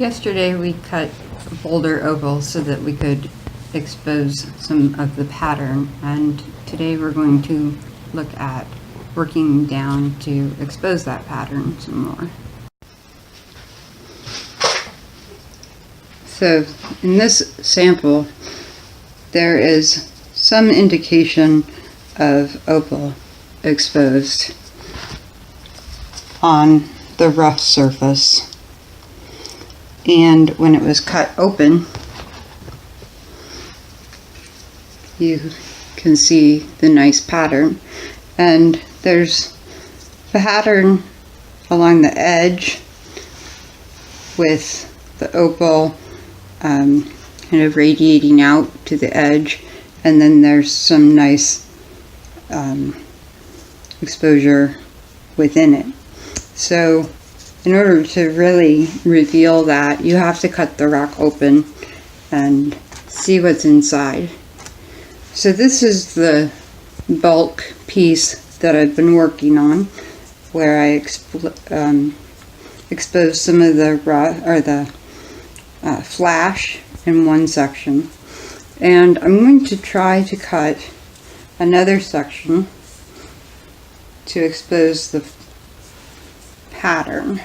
Yesterday we cut boulder opal so that we could expose some of the pattern, and today we're going to look at working down to expose that pattern some more. So in this sample there is some indication of opal exposed on the rough surface. And when it was cut open, you can see the nice pattern. And there's the pattern along the edge with the opal kind of radiating out to the edge. And then there's some nice exposure within it. So in order to really reveal that, you have to cut the rock open and see what's inside. So this is the bulk piece that I've been working on, where I exposed some of the flash in one section, and I'm going to try to cut another section to expose the pattern.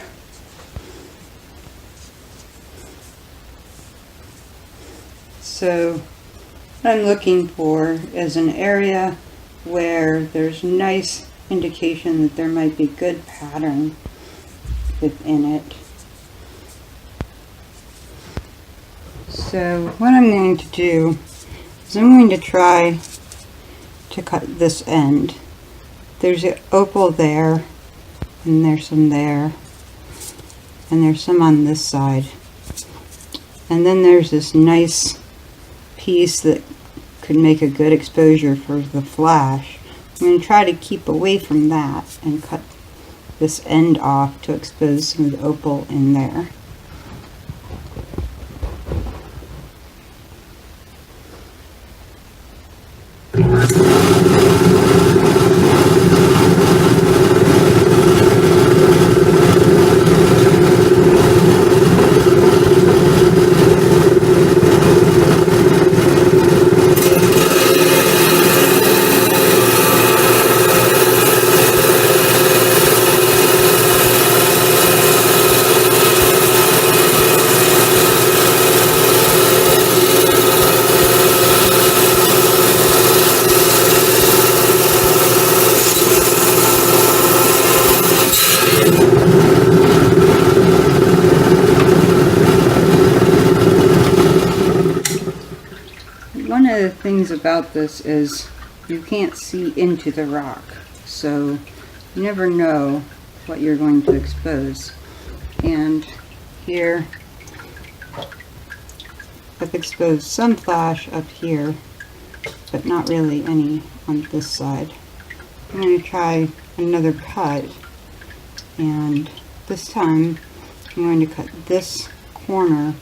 So what I'm looking for is an area where there's nice indication that there might be good pattern within it. So what I'm going to do is I'm going to try to cut this end. There's an opal there, and there's some there, and there's some on this side, and then there's this nice piece that could make a good exposure for the flash. I'm going to try to keep away from that and cut this end off to expose some of the opal in there. One of the things about this is you can't see into the rock, so you never know what you're going to expose. And here I've exposed some flash up here, but not really any on this side. I'm going to try another cut, and this time I'm going to cut this corner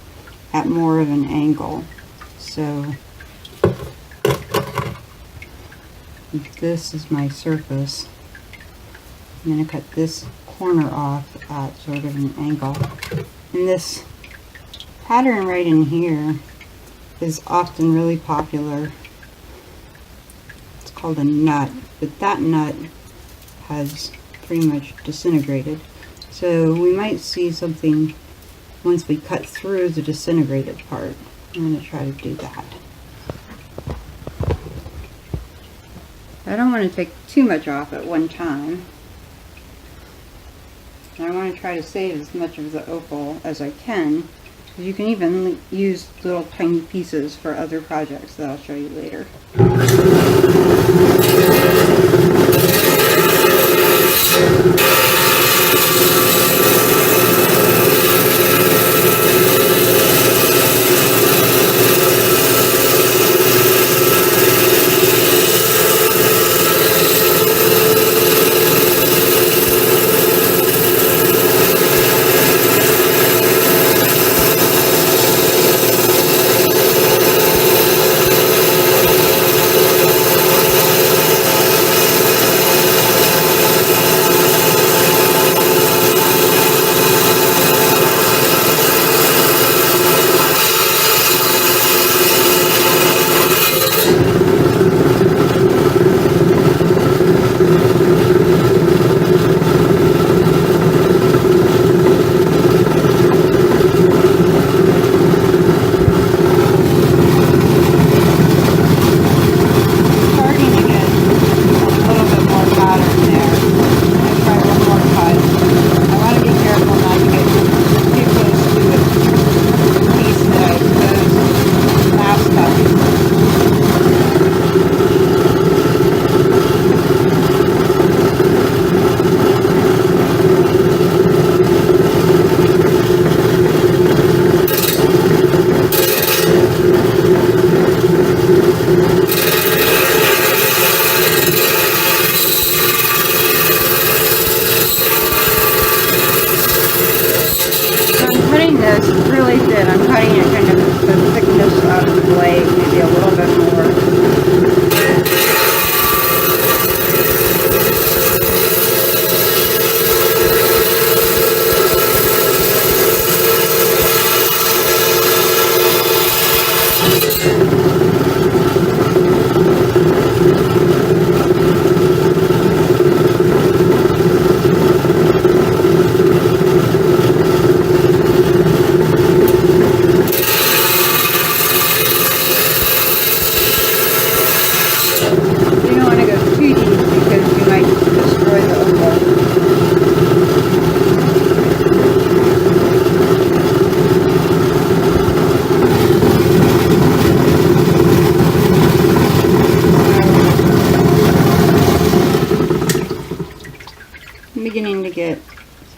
at more of an angle. So this is my surface. I'm going to cut this corner off at sort of an angle. And this pattern right in here is often really popular. It's called a nut, but that nut has pretty much disintegrated. So we might see something once we cut through the disintegrated part. I'm going to try to do that. I don't want to take too much off at one time. I want to try to save as much of the opal as I can. You can even use little tiny pieces for other projects that I'll show you later.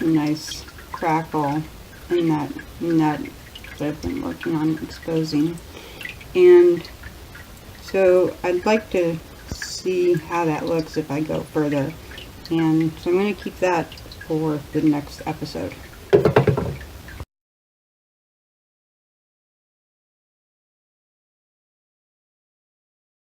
nice crackle in that nut that I've been working on exposing. And so I'd like to see how that looks if I go further. And so I'm going to keep that for the next episode.